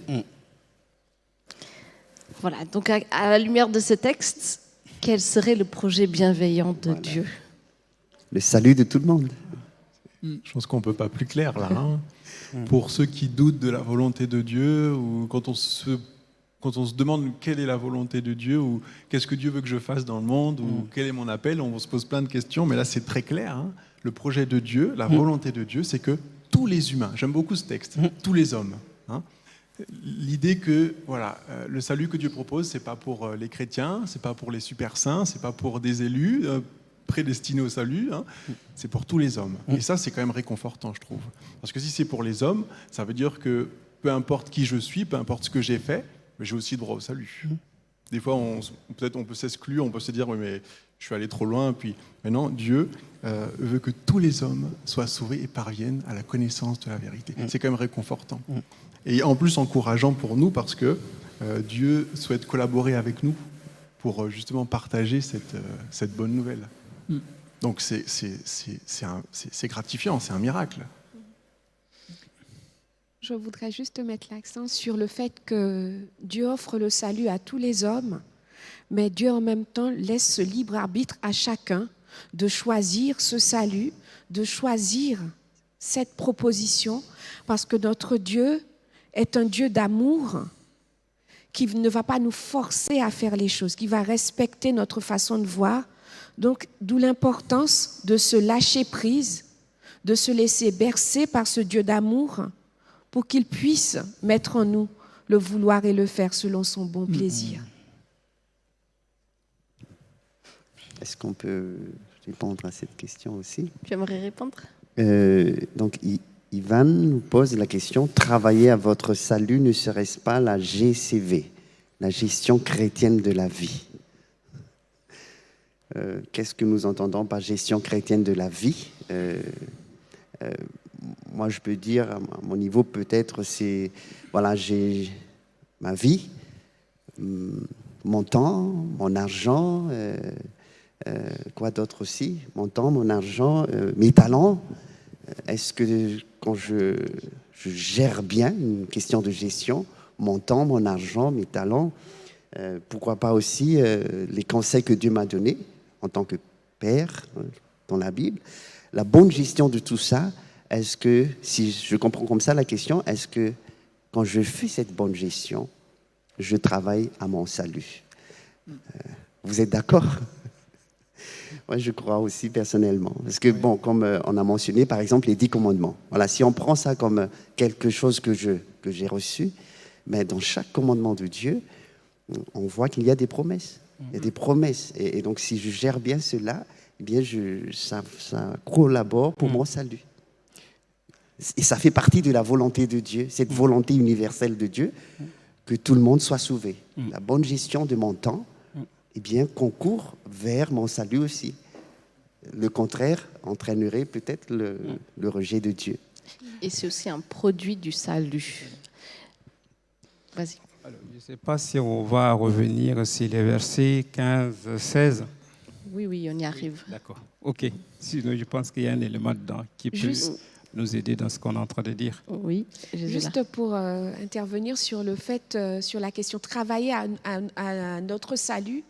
Voilà, donc à la lumière de ce texte, quel serait le projet bienveillant de Dieu? Le salut de tout le monde. Je pense qu'on ne peut pas plus clair là. Pour ceux qui doutent de la volonté de Dieu, ou quand on se demande quelle est la volonté de Dieu, ou qu'est-ce que Dieu veut que je fasse dans le monde, ou quel est mon appel, on se pose plein de questions, mais là c'est très clair. Le projet de Dieu, la volonté de Dieu, c'est que tous les humains, j'aime beaucoup ce texte, tous les hommes. L'idée que voilà, le salut que Dieu propose, c'est pas pour les chrétiens, c'est pas pour les super saints, c'est pas pour des élus prédestinés au salut, c'est pour tous les hommes. Et ça, c'est quand même réconfortant, je trouve. Parce que si c'est pour les hommes, ça veut dire que peu importe qui je suis, peu importe ce que j'ai fait, mais j'ai aussi droit au salut. Des fois, peut-être on peut s'exclure, on peut se dire oui, mais je suis allé trop loin. Puis maintenant, Dieu veut que tous les hommes soient sauvés et parviennent à la connaissance de la vérité. C'est quand même réconfortant. Et en plus encourageant pour nous parce que Dieu souhaite collaborer avec nous pour justement partager cette bonne nouvelle. Donc c'est gratifiant, c'est un miracle. Je voudrais juste mettre l'accent sur le fait que Dieu offre le salut à tous les hommes, mais Dieu en même temps laisse ce libre arbitre à chacun de choisir ce salut, de choisir cette proposition, parce que notre Dieu est un Dieu d'amour qui ne va pas nous forcer à faire les choses, qui va respecter notre façon de voir. Donc, d'où l'importance de se lâcher prise, de se laisser bercer par ce Dieu d'amour pour qu'il puisse mettre en nous le vouloir et le faire selon son bon plaisir. Est-ce qu'on peut répondre à cette question aussi? Tu aimerais répondre? Donc, Ivan nous pose la question, travailler à votre salut ne serait-ce pas la GCV, la gestion chrétienne de la vie? Qu'est-ce que nous entendons par gestion chrétienne de la vie? Moi, je peux dire, à mon niveau, peut-être, c'est, voilà, j'ai ma vie, mon temps, mon argent, quoi d'autre aussi? Mon temps, mon argent, mes talents. Est-ce que quand je gère bien, une question de gestion, mon temps, mon argent, mes talents, pourquoi pas aussi les conseils que Dieu m'a donnés en tant que père, dans la Bible. La bonne gestion de tout ça, est-ce que, si je comprends comme ça la question, est-ce que quand je fais cette bonne gestion, je travaille à mon salut? Vous êtes d'accord? Moi, je crois aussi personnellement. Parce que, bon, comme on a mentionné, par exemple, les 10 commandements. Voilà, si on prend ça comme quelque chose que j'ai reçu, mais dans chaque commandement de Dieu, on voit qu'il y a des promesses. Il y a des promesses. Et donc, si je gère bien cela, eh bien, ça collabore pour mon salut. Et ça fait partie de la volonté de Dieu, cette volonté universelle de Dieu, que tout le monde soit sauvé. La bonne gestion de mon temps, eh bien, concourt vers mon salut aussi. Le contraire entraînerait peut-être le rejet de Dieu. Et c'est aussi un produit du salut. Vas-y. Alors, je ne sais pas si on va revenir sur les versets 15, 16. Oui, on y arrive. D'accord. OK. Sinon, je pense qu'il y a un élément dedans qui peut nous aider dans ce qu'on est en train de dire. Oui, juste pour intervenir sur le fait, sur la question travailler à notre salut,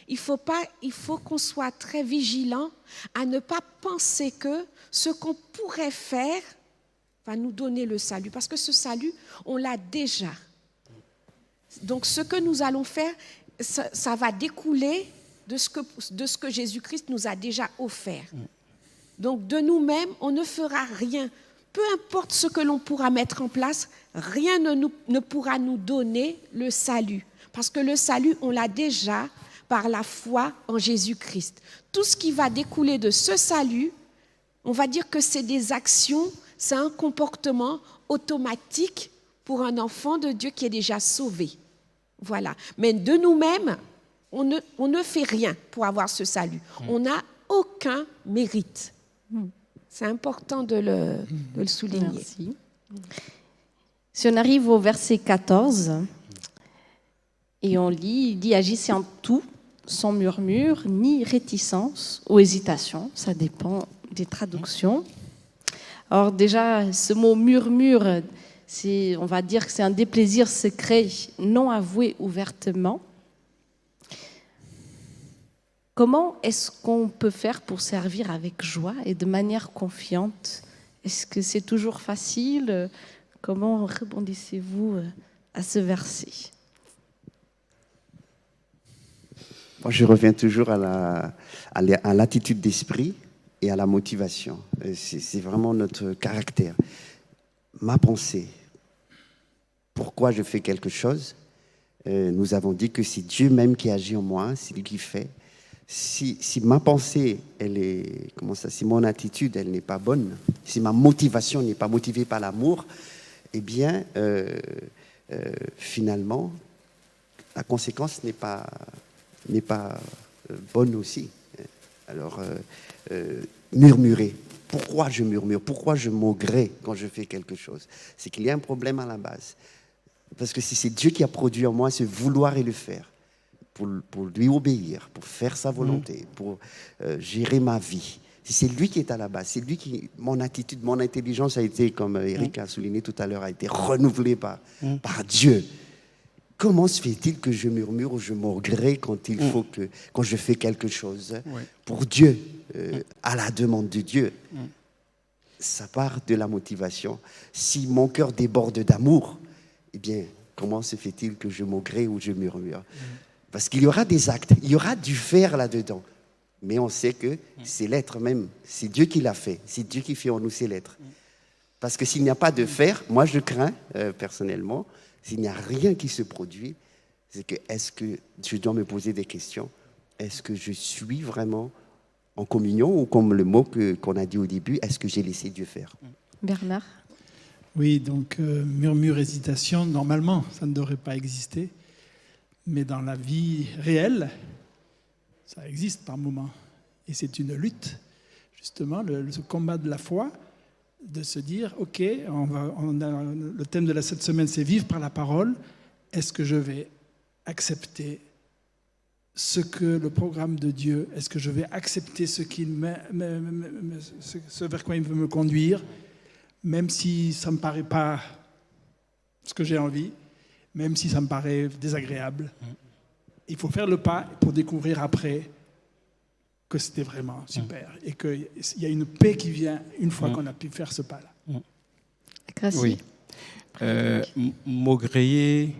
il faut qu'on soit très vigilant à ne pas penser que ce qu'on pourrait faire va nous donner le salut, parce que ce salut, on l'a déjà. Donc ce que nous allons faire, ça va découler de ce que Jésus-Christ nous a déjà offert. Donc de nous-mêmes, on ne fera rien. Peu importe ce que l'on pourra mettre en place, rien ne pourra nous donner le salut. Parce que le salut, on l'a déjà par la foi en Jésus-Christ. Tout ce qui va découler de ce salut, on va dire que c'est des actions, c'est un comportement automatique pour un enfant de Dieu qui est déjà sauvé. Voilà. Mais de nous-mêmes, on ne fait rien pour avoir ce salut. On n'a aucun mérite. C'est important de le souligner. Merci. Si on arrive au verset 14, et on lit, il dit « Agissez en tout, sans murmure, ni réticence ou hésitation ». Ça dépend des traductions. Alors déjà, ce mot « murmure », on va dire que c'est un déplaisir secret non avoué ouvertement. Comment est-ce qu'on peut faire pour servir avec joie et de manière confiante? Est-ce que c'est toujours facile? Comment répondissez-vous à ce verset? Moi, je reviens toujours à l'attitude d'esprit et à la motivation. C'est vraiment notre caractère. Ma pensée, pourquoi je fais quelque chose, nous avons dit que c'est Dieu même qui agit en moi, c'est lui qui fait. Si ma pensée, si mon attitude, elle n'est pas bonne, si ma motivation n'est pas motivée par l'amour, eh bien, finalement, la conséquence n'est pas bonne aussi. Alors, murmurer. Pourquoi je murmure? Pourquoi je maugrée quand je fais quelque chose? C'est qu'il y a un problème à la base. Parce que si c'est Dieu qui a produit en moi ce vouloir et le faire, pour lui obéir, pour faire sa volonté, pour gérer ma vie. Si c'est lui qui est à la base, c'est lui qui... Mon attitude, mon intelligence a été, comme Eric a souligné tout à l'heure, a été renouvelée par Dieu. Comment se fait-il que je murmure ou je maugrée quand quand je fais quelque chose pour Dieu, à la demande de Dieu? Ça part de la motivation. Si mon cœur déborde d'amour, eh bien, comment se fait-il que je maugrée ou je murmure? Parce qu'il y aura des actes, il y aura du faire là-dedans. Mais on sait que c'est l'être même. C'est Dieu qui l'a fait. C'est Dieu qui fait en nous ces lettres. Parce que s'il n'y a pas de faire, moi je crains, personnellement, s'il n'y a rien qui se produit, c'est que est-ce que je dois me poser des questions? Est-ce que je suis vraiment en communion ou comme le mot qu'on a dit au début, est-ce que j'ai laissé Dieu faire? Bernard? Oui, donc murmure, hésitation, normalement, ça ne devrait pas exister. Mais dans la vie réelle, ça existe par moments. Et c'est une lutte, justement, ce combat de la foi, de se dire, OK, le thème de cette semaine, c'est vivre par la parole. Est-ce que je vais accepter ce que le programme de Dieu, est-ce que je vais accepter ce vers quoi il veut me conduire, même si ça ne me paraît pas ce que j'ai envie, même si ça me paraît désagréable. Il faut faire le pas pour découvrir après que c'était vraiment super et qu'il y a une paix qui vient une fois qu'on a pu faire ce pas-là. Gracie. Oui. Maugréer,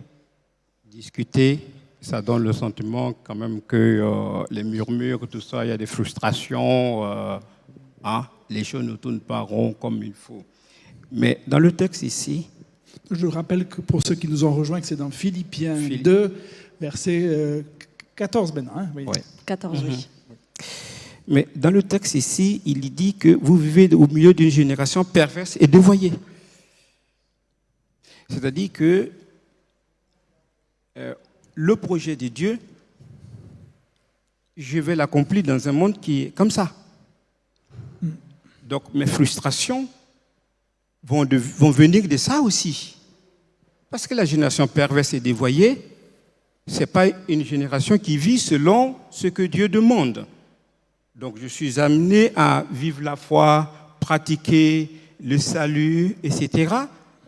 discuter, ça donne le sentiment quand même que les murmures, tout ça, il y a des frustrations, les choses ne tournent pas rond comme il faut. Mais dans le texte ici... Je rappelle que pour ceux qui nous ont rejoints, que c'est dans Philippiens 2, verset 14 maintenant. Hein, oui. Ouais. 14, oui. Mais dans le texte ici, il dit que vous vivez au milieu d'une génération perverse et dévoyée. C'est-à-dire que le projet de Dieu, je vais l'accomplir dans un monde qui est comme ça. Donc mes frustrations vont venir de ça aussi. Parce que la génération perverse et dévoyée, ce n'est pas une génération qui vit selon ce que Dieu demande. Donc je suis amené à vivre la foi, pratiquer le salut, etc.,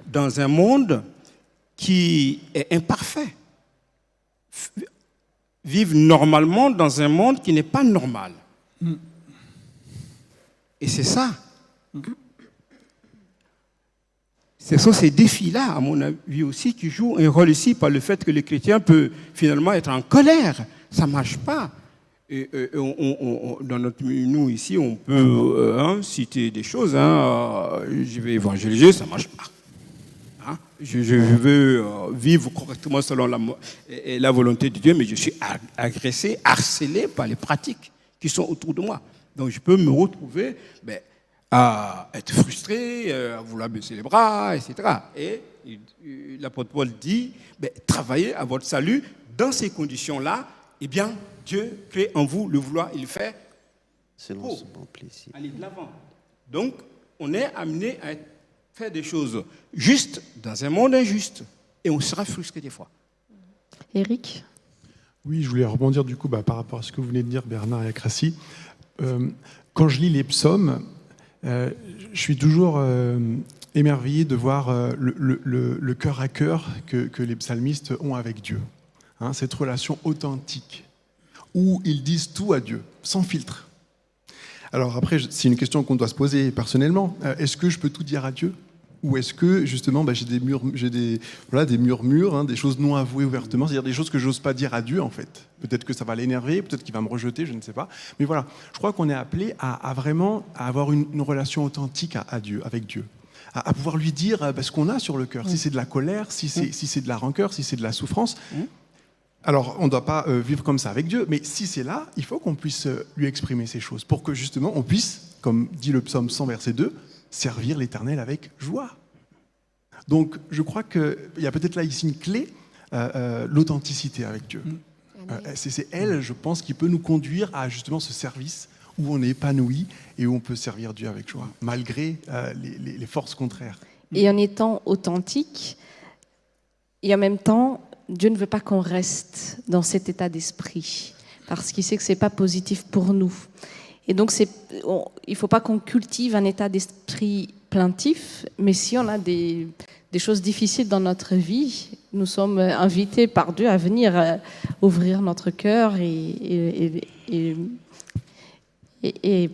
dans un monde qui est imparfait. Vivre normalement dans un monde qui n'est pas normal. Et c'est ça. Ce sont ces défis-là, à mon avis aussi, qui jouent un rôle ici par le fait que le chrétien peut finalement être en colère. Ça ne marche pas. Et nous, ici, on peut citer des choses. Je vais évangéliser, ça ne marche pas. Je veux vivre correctement selon la volonté de Dieu, mais je suis agressé, harcelé par les pratiques qui sont autour de moi. Donc je peux me retrouver à être frustré, à vouloir baisser les bras, etc. Et l'apôtre Paul dit, travaillez à votre salut dans ces conditions-là, eh bien, Dieu crée en vous le vouloir et le faire selon son bon plaisir. Aller de l'avant. Donc, on est amené à faire des choses justes dans un monde injuste. Et on sera frustré des fois. Éric ? Oui, je voulais rebondir du coup par rapport à ce que vous venez de dire, Bernard et Akrassi. Quand je lis les psaumes, je suis toujours émerveillé de voir le cœur à cœur que les psalmistes ont avec Dieu. Cette relation authentique, où ils disent tout à Dieu, sans filtre. Alors après, c'est une question qu'on doit se poser personnellement. Est-ce que je peux tout dire à Dieu ? Ou est-ce que, justement, j'ai des murmures, des choses non avouées ouvertement, c'est-à-dire des choses que je n'ose pas dire à Dieu, en fait. Peut-être que ça va l'énerver, peut-être qu'il va me rejeter, je ne sais pas. Mais voilà, je crois qu'on est appelé à vraiment avoir une relation authentique à Dieu, avec Dieu. À pouvoir lui dire ce qu'on a sur le cœur. Si c'est de la colère, si c'est de la rancœur, si c'est de la souffrance. Alors, on ne doit pas vivre comme ça avec Dieu, mais si c'est là, il faut qu'on puisse lui exprimer ces choses pour que, justement, on puisse, comme dit le psaume 100, verset 2, servir l'Éternel avec joie. Donc, je crois qu'il y a peut-être là ici une clé, l'authenticité avec Dieu. C'est elle, je pense, qui peut nous conduire à justement ce service où on est épanoui et où on peut servir Dieu avec joie, malgré les forces contraires. Et en étant authentique, et en même temps, Dieu ne veut pas qu'on reste dans cet état d'esprit, parce qu'il sait que ce n'est pas positif pour nous. Et donc, il ne faut pas qu'on cultive un état d'esprit plaintif, mais si on a des choses difficiles dans notre vie, nous sommes invités par Dieu à venir ouvrir notre cœur et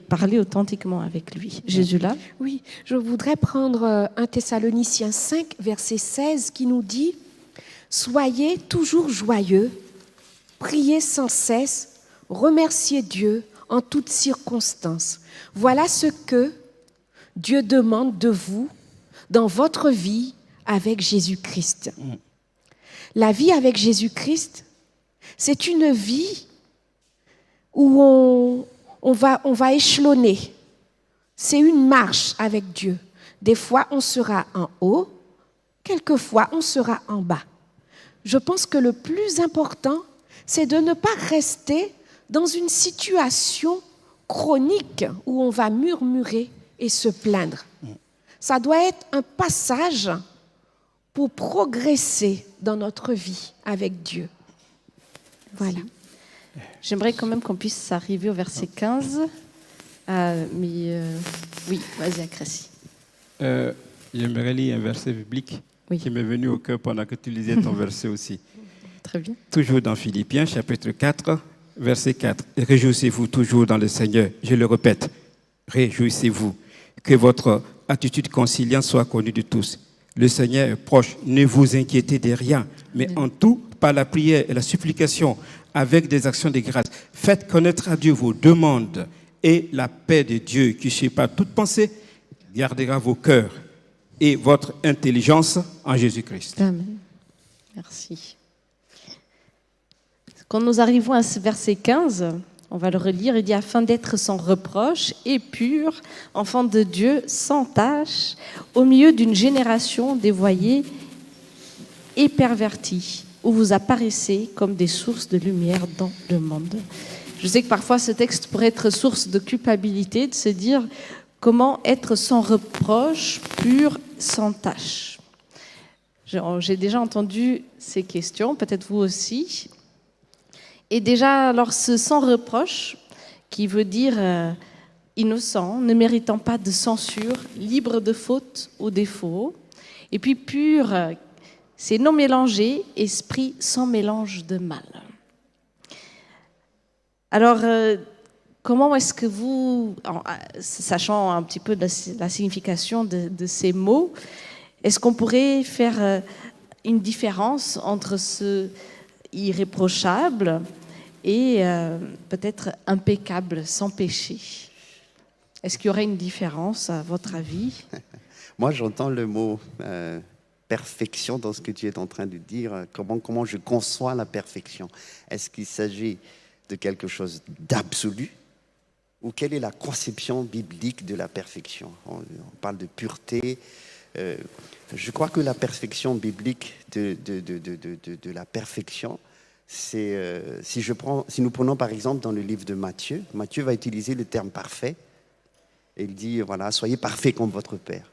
parler authentiquement avec lui. Jésus là ? Oui, je voudrais prendre 1 Thessaloniciens 5, verset 16, qui nous dit « Soyez toujours joyeux, priez sans cesse, remerciez Dieu en toutes circonstances. Voilà ce que Dieu demande de vous dans votre vie avec Jésus-Christ. » La vie avec Jésus-Christ, c'est une vie où on va échelonner. C'est une marche avec Dieu. Des fois, on sera en haut, quelquefois, on sera en bas. Je pense que le plus important, c'est de ne pas rester dans une situation chronique où on va murmurer et se plaindre. Ça doit être un passage pour progresser dans notre vie avec Dieu. Voilà. J'aimerais quand même qu'on puisse arriver au verset 15. Oui, vas-y, Akrassi. J'aimerais lire un verset biblique qui m'est venu au cœur pendant que tu lisais ton verset aussi. Très bien. Toujours dans Philippiens, chapitre 4, verset 4. Réjouissez-vous toujours dans le Seigneur. Je le répète, réjouissez-vous. Que votre attitude conciliante soit connue de tous. Le Seigneur est proche. Ne vous inquiétez de rien, mais en tout, par la prière et la supplication, avec des actions de grâce, faites connaître à Dieu vos demandes, et la paix de Dieu, qui surpasse toute pensée, gardera vos cœurs et votre intelligence en Jésus-Christ. Amen. Merci. Quand nous arrivons à ce verset 15, on va le relire, il dit « Afin d'être sans reproche et pur, enfant de Dieu, sans tache, au milieu d'une génération dévoyée et pervertie, où vous apparaissez comme des sources de lumière dans le monde. » Je sais que parfois ce texte pourrait être source de culpabilité, de se dire comment être sans reproche, pur, sans tache. J'ai déjà entendu ces questions, peut-être vous aussi. Et déjà, alors ce sans reproche, qui veut dire innocent, ne méritant pas de censure, libre de faute ou défaut. Et puis pur, c'est non mélangé, esprit sans mélange de mal. Alors, comment est-ce que vous, sachant un petit peu la signification de ces mots, est-ce qu'on pourrait faire une différence entre ce irréprochable et peut-être impeccable, sans péché? Est-ce qu'il y aurait une différence, à votre avis? Moi, j'entends le mot perfection dans ce que tu es en train de dire. Comment je conçois la perfection? Est-ce qu'il s'agit de quelque chose d'absolu, ou quelle est la conception biblique de la perfection? On parle de pureté. Je crois que la perfection biblique de la perfection, c'est si nous prenons par exemple dans le livre de Matthieu, Matthieu va utiliser le terme parfait. Et il dit, voilà, soyez parfaits comme votre Père.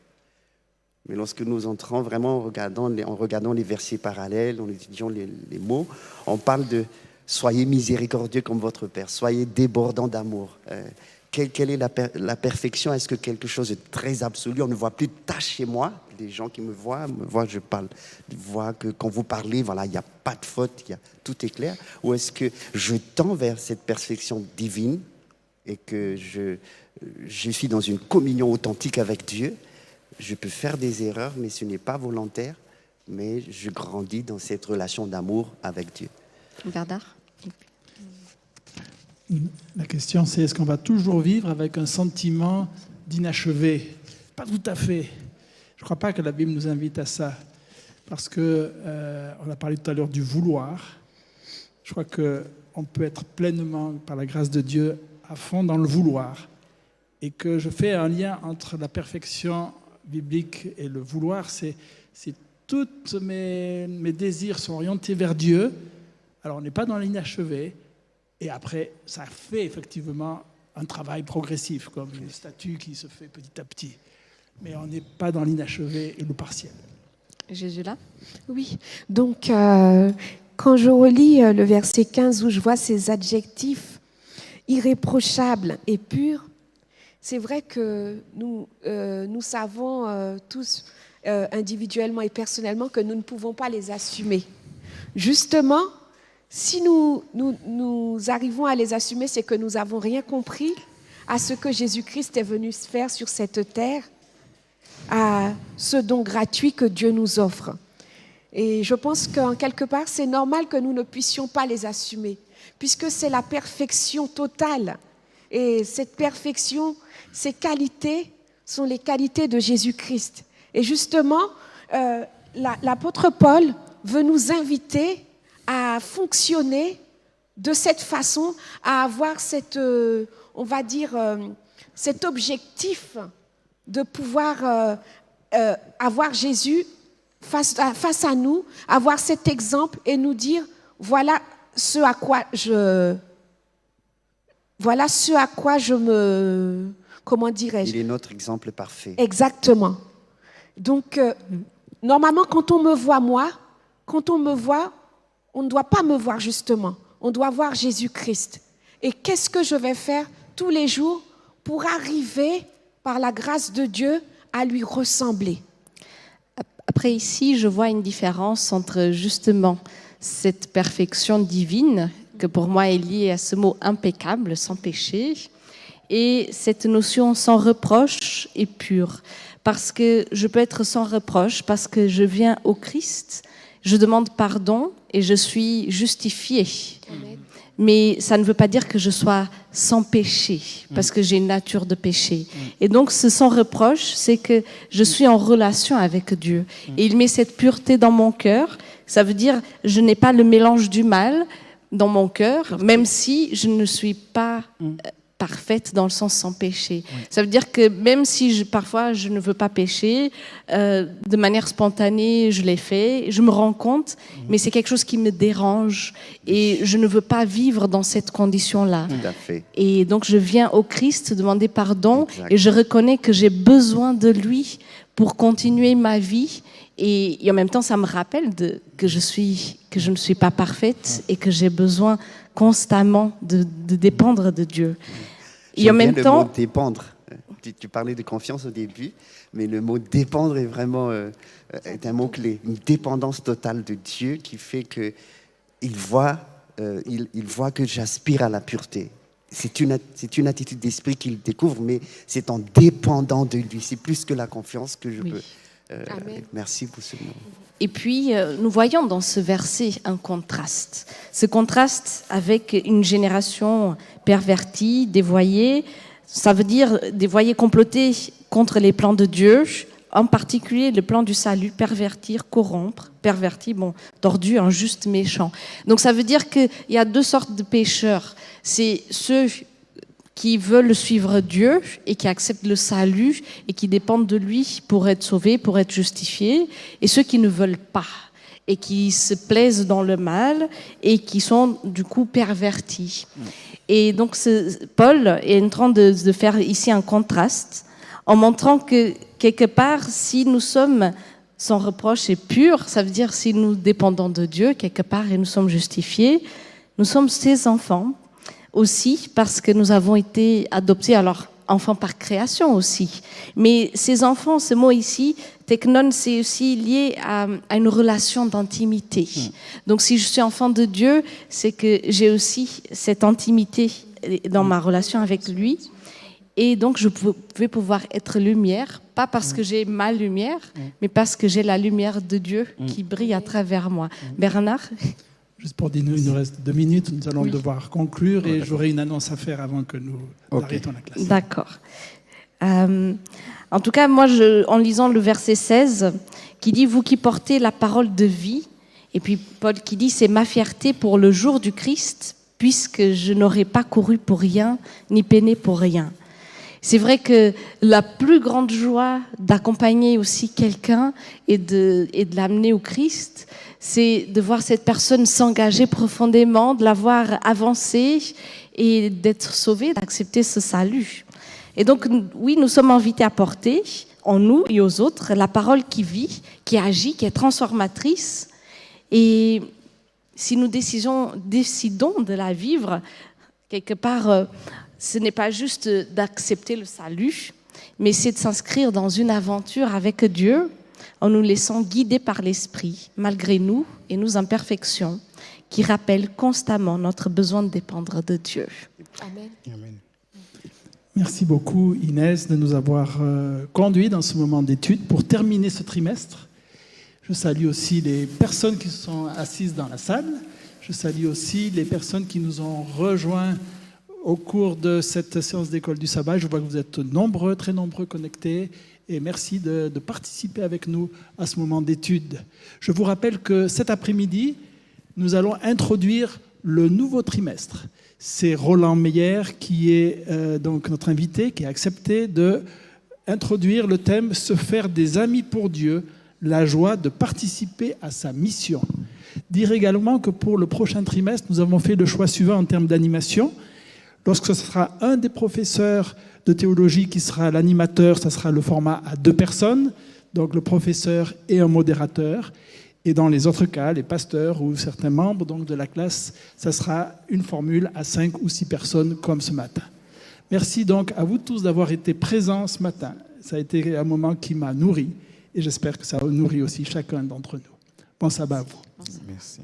Mais lorsque nous entrons vraiment en regardant les versets parallèles, en étudiant les mots, on parle de soyez miséricordieux comme votre Père, soyez débordants d'amour. Quelle est la perfection? Est-ce que quelque chose de très absolu? On ne voit plus de tâches chez moi. Les gens qui me voient, je parle, voient que quand vous parlez, voilà, il n'y a pas de faute, tout est clair. Ou est-ce que je tends vers cette perfection divine et que je suis dans une communion authentique avec Dieu? Je peux faire des erreurs, mais ce n'est pas volontaire, mais je grandis dans cette relation d'amour avec Dieu. Bernard? La question, c'est est-ce qu'on va toujours vivre avec un sentiment d'inachevé? Pas tout à fait. Je ne crois pas que la Bible nous invite à ça. Parce qu'on a parlé tout à l'heure du vouloir. Je crois qu'on peut être pleinement, par la grâce de Dieu, à fond dans le vouloir. Et que je fais un lien entre la perfection biblique et le vouloir. C'est tous mes désirs sont orientés vers Dieu. Alors on n'est pas dans l'inachevé. Et après, ça fait effectivement un travail progressif, comme une statue qui se fait petit à petit. Mais on n'est pas dans l'inachevé et le partiel. Jésus là? Oui, donc quand je relis le verset 15 où je vois ces adjectifs irréprochables et purs, c'est vrai que nous savons tous individuellement et personnellement que nous ne pouvons pas les assumer. Justement, si nous arrivons à les assumer, c'est que nous n'avons rien compris à ce que Jésus-Christ est venu faire sur cette terre, à ce don gratuit que Dieu nous offre. Et je pense qu'en quelque part, c'est normal que nous ne puissions pas les assumer, puisque c'est la perfection totale. Et cette perfection, ces qualités sont les qualités de Jésus-Christ. Et justement, l'apôtre Paul veut nous inviter à fonctionner de cette façon, à avoir cet objectif de pouvoir avoir Jésus face à nous, avoir cet exemple et nous dire, voilà ce à quoi je me... Comment dirais-je? Il est notre exemple parfait. Exactement. Donc, normalement, quand on me voit, on ne doit pas me voir justement. On doit voir Jésus-Christ. Et qu'est-ce que je vais faire tous les jours pour arriver, par la grâce de Dieu, à lui ressembler? Après, ici, je vois une différence entre justement cette perfection divine que pour moi est lié à ce mot impeccable, sans péché, et cette notion sans reproche et pure. Parce que je peux être sans reproche, parce que je viens au Christ, je demande pardon et je suis justifiée. Amen. Mais ça ne veut pas dire que je sois sans péché, parce que j'ai une nature de péché. Et donc, ce sans reproche, c'est que je suis en relation avec Dieu. Et il met cette pureté dans mon cœur. Ça veut dire, je n'ai pas le mélange du mal dans mon cœur, même si je ne suis pas parfaite dans le sens sans péché. Ça veut dire que même si parfois je ne veux pas pécher, de manière spontanée, je l'ai fait, je me rends compte, mais c'est quelque chose qui me dérange et je ne veux pas vivre dans cette condition-là. Tout à fait. Et donc je viens au Christ demander pardon Exact. et je reconnais que j'ai besoin de lui pour continuer ma vie. Et en même temps, ça me rappelle que je ne suis pas parfaite et que j'ai besoin constamment de dépendre de Dieu. Et en J'aime bien même le temps, mot dépendre. Tu parlais de confiance au début, mais le mot dépendre est vraiment est un mot-clé. Une dépendance totale de Dieu qui fait que il voit que j'aspire à la pureté. C'est une attitude d'esprit qu'il découvre, mais c'est en dépendant de lui. C'est plus que la confiance que je Oui. peux. Amen. Merci pour ce mot. Et puis, nous voyons dans ce verset un contraste. Ce contraste avec une génération pervertie, dévoyée, ça veut dire dévoyée, complotée contre les plans de Dieu, en particulier le plan du salut, pervertir, corrompre, perverti, tordu, injuste, méchant. Donc ça veut dire qu'il y a deux sortes de pécheurs. C'est ceux qui veulent suivre Dieu et qui acceptent le salut et qui dépendent de lui pour être sauvés, pour être justifiés, et ceux qui ne veulent pas et qui se plaisent dans le mal et qui sont du coup pervertis. Et donc Paul est en train de faire ici un contraste en montrant que quelque part, si nous sommes sans reproche et purs, ça veut dire si nous dépendons de Dieu quelque part et nous sommes justifiés, nous sommes ses enfants aussi parce que nous avons été adoptés, alors enfants par création aussi. Mais ces enfants, ce mot ici, teknon, c'est aussi lié à une relation d'intimité. Donc si je suis enfant de Dieu, c'est que j'ai aussi cette intimité dans ma relation avec lui. Et donc je vais pouvoir être lumière, pas parce que j'ai ma lumière, mais parce que j'ai la lumière de Dieu qui brille à travers moi. Bernard ? Juste pour dire, il nous reste 2 minutes, nous allons Oui. devoir conclure et j'aurai une annonce à faire avant que nous arrêtons la classe. D'accord. En tout cas, moi, en lisant le verset 16, qui dit « Vous qui portez la parole de vie », et puis Paul qui dit « C'est ma fierté pour le jour du Christ, puisque je n'aurai pas couru pour rien, ni peiné pour rien ». C'est vrai que la plus grande joie d'accompagner aussi quelqu'un et de l'amener au Christ, c'est de voir cette personne s'engager profondément, de la voir avancer et d'être sauvée, d'accepter ce salut. Et donc, oui, nous sommes invités à porter en nous et aux autres la parole qui vit, qui agit, qui est transformatrice. Et si nous décidons de la vivre, quelque part, ce n'est pas juste d'accepter le salut, mais c'est de s'inscrire dans une aventure avec Dieu en nous laissant guider par l'Esprit, malgré nous et nos imperfections, qui rappellent constamment notre besoin de dépendre de Dieu. Amen. Merci beaucoup Inès de nous avoir conduits dans ce moment d'étude pour terminer ce trimestre. Je salue aussi les personnes qui sont assises dans la salle. Je salue aussi les personnes qui nous ont rejoints au cours de cette séance d'école du sabbat. Je vois que vous êtes nombreux, très nombreux connectés. Et merci de participer avec nous à ce moment d'étude. Je vous rappelle que cet après-midi, nous allons introduire le nouveau trimestre. C'est Roland Meyer qui est donc notre invité, qui a accepté d'introduire le thème « Se faire des amis pour Dieu, la joie de participer à sa mission ». Dire également que pour le prochain trimestre, nous avons fait le choix suivant en termes d'animation. Lorsque ce sera un des professeurs de théologie qui sera l'animateur, ça sera le format à 2 personnes, donc le professeur et un modérateur. Et dans les autres cas, les pasteurs ou certains membres donc, de la classe, ça sera une formule à 5 ou 6 personnes comme ce matin. Merci donc à vous tous d'avoir été présents ce matin. Ça a été un moment qui m'a nourri et j'espère que ça nourrit aussi chacun d'entre nous. Bon sabbat à vous. Merci.